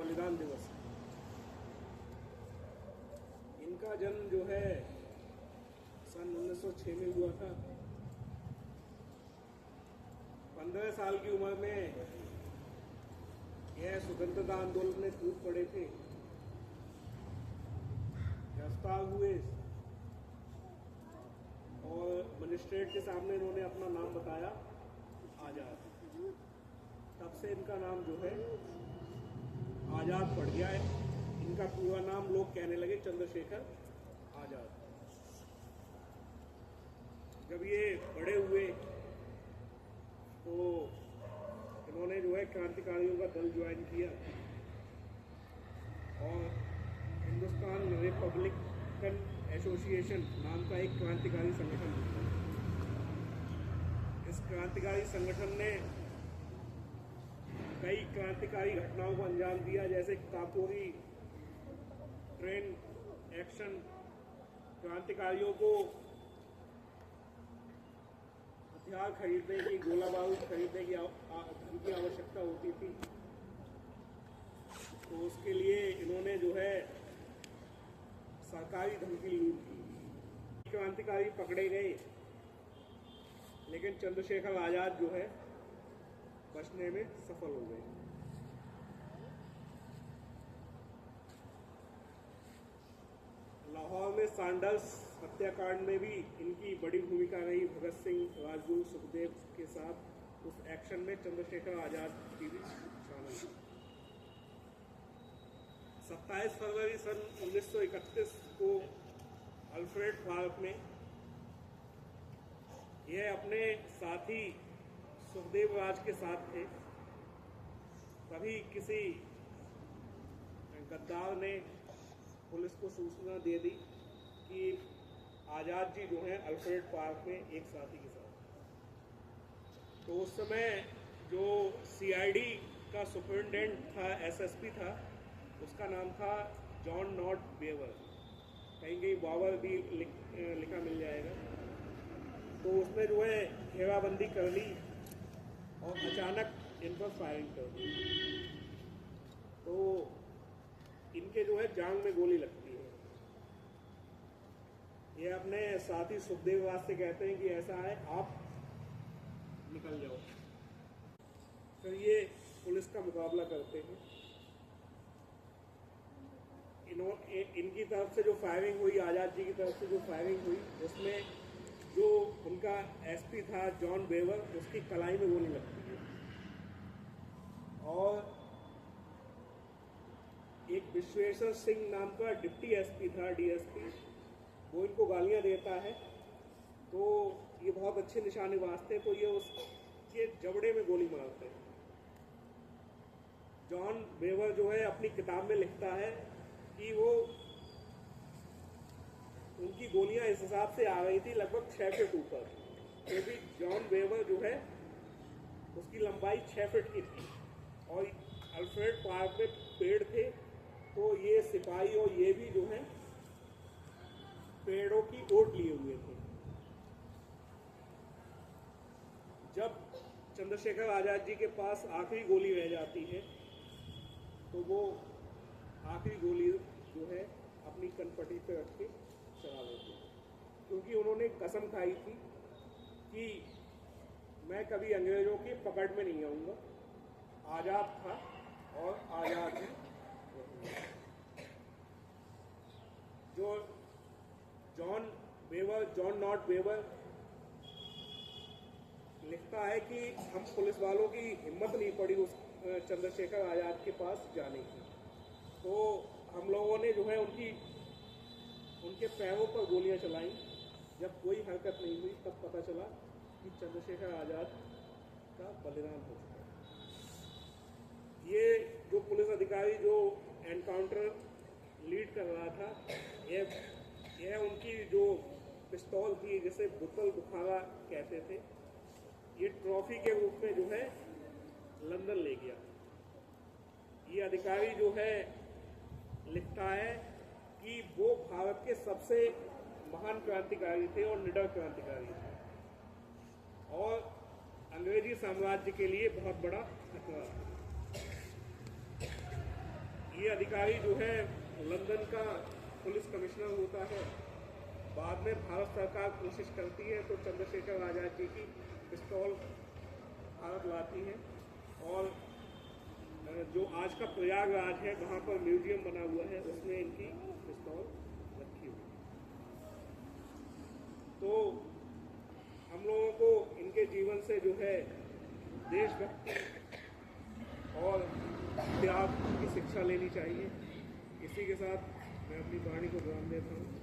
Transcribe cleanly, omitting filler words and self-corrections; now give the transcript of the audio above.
बलिदान दिवस है। इनका जन्म जो है सन 1906 में हुआ था। 15 साल की उम्र में यह स्वतंत्रता आंदोलन में कूद पड़े थे, गिरफ्तार हुए और मजिस्ट्रेट के सामने इन्होंने अपना नाम बताया आज़ाद। तब से इनका नाम जो है आज़ाद पड़ गया है। इनका पूरा नाम लोग कहने लगे चंद्रशेखर आज़ाद। जब ये बड़े हुए तो इन्होंने जो है क्रांतिकारियों का दल ज्वाइन किया और हिंदुस्तान रिपब्लिकन एसोसिएशन नाम का एक क्रांतिकारी संगठन था। इस क्रांतिकारी संगठन ने कई क्रांतिकारी घटनाओं को अंजाम दिया, जैसे काकोरी ट्रेन एक्शन, क्रांतिकारियों को हथियार खरीदने की, गोला बारूद खरीदने की धन की आवश्यकता होती थी, तो उसके लिए इन्होंने जो है सरकारी धन की लूट की। क्रांतिकारी पकड़े गए, लेकिन चंद्रशेखर आज़ाद जो है बचने में सफल हो गए। लाहौर में सैंडल्स हत्याकांड में भी इनकी बड़ी भूमिका रही। भगत सिंह, राजगुरु, सुखदेव के साथ उस एक्शन में चंद्रशेखर आज़ाद की भी शामिल थी। 27 फरवरी सन 1931 को अल्फ्रेड पार्क में यह अपने साथी सुखदेव राज के साथ थे। तभी किसी गद्दार ने पुलिस को सूचना दे दी कि आज़ाद जी जो हैं अल्फ्रेड पार्क में एक साथी के साथ। तो उस समय जो सीआईडी का सुपरिटेंडेंट था, एसएसपी था, उसका नाम था जॉन नॉट बेवर। कहीं कहीं बावर भी लिखा मिल जाएगा। तो उसने जो है घेराबंदी कर ली और अचानक इन पर फायरिंग कर दी। तो इनके जो है जांग में गोली लगती है। ये अपने साथी सुखदेव राज से कहते हैं कि ऐसा है, आप निकल जाओ। फिर ये पुलिस का मुकाबला करते हैं। इनकी तरफ से जो फायरिंग हुई, आज़ाद जी की तरफ से जो फायरिंग हुई, उसमें जो उनका एसपी था जॉन बेवर, उसकी कलाई में गोली लगती है और एक विश्वेश्वर सिंह नाम का डिप्टी एसपी था, डीएसपी, वो इनको गालियां देता है। तो ये बहुत अच्छे निशानेबाज थे, तो ये उसके जबड़े में गोली मारते हैं। जॉन बेवर जो है अपनी किताब में लिखता है कि वो उनकी गोलियां इस हिसाब से आ रही थी लगभग 6 फीट ऊपर, क्योंकि जॉन बेवर जो है उसकी लंबाई 6 फीट की थी और अल्फ्रेड पार्क में पेड़ थे, तो ये सिपाही और ये भी जो है पेड़ों की ओट लिए हुए थे। जब चंद्रशेखर आज़ाद जी के पास आखिरी गोली रह जाती है, तो वो आखिरी गोली जो है अपनी कनपटी पे रख के चला लेते हैं, क्योंकि उन्होंने कसम खाई थी कि मैं कभी अंग्रेजों की पकड़ में नहीं आऊंगा, आज़ाद था और आज़ाद ही। जो जॉन नॉट बेवर लिखता है कि हम पुलिस वालों की हिम्मत नहीं पड़ी उस चंद्रशेखर आज़ाद के पास जाने की, तो हम लोगों ने जो है उनके पैरों पर गोलियां चलाई। जब कोई हरकत नहीं हुई, तब पता चला कि चंद्रशेखर आज़ाद का बलिदान हो चुका है। ये जो पुलिस अधिकारी जो एनकाउंटर लीड कर रहा था, यह उनकी जो पिस्तौल थी, जिसे बुतल बुखारा कहते थे, ये ट्रॉफी के रूप में जो है लंदन ले गया। ये अधिकारी जो है लिखता है कि वो भारत के सबसे महान क्रांतिकारी थे और निडर क्रांतिकारी थे और अंग्रेजी साम्राज्य के लिए बहुत बड़ा खतरा था। ये अधिकारी जो है लंदन का पुलिस कमिश्नर होता है। बाद में भारत सरकार कोशिश करती है तो चंद्रशेखर आज़ाद जी की पिस्तौल भारत लाती है और जो आज का प्रयागराज है वहाँ पर म्यूजियम बना हुआ है, उसमें इनकी पिस्तौल रखी हुई है। तो हम लोगों को इनके जीवन से जो है देशभक्ति और त्याग की शिक्षा लेनी चाहिए। इसी के साथ मैं अपनी वाणी को विराम देता हूँ।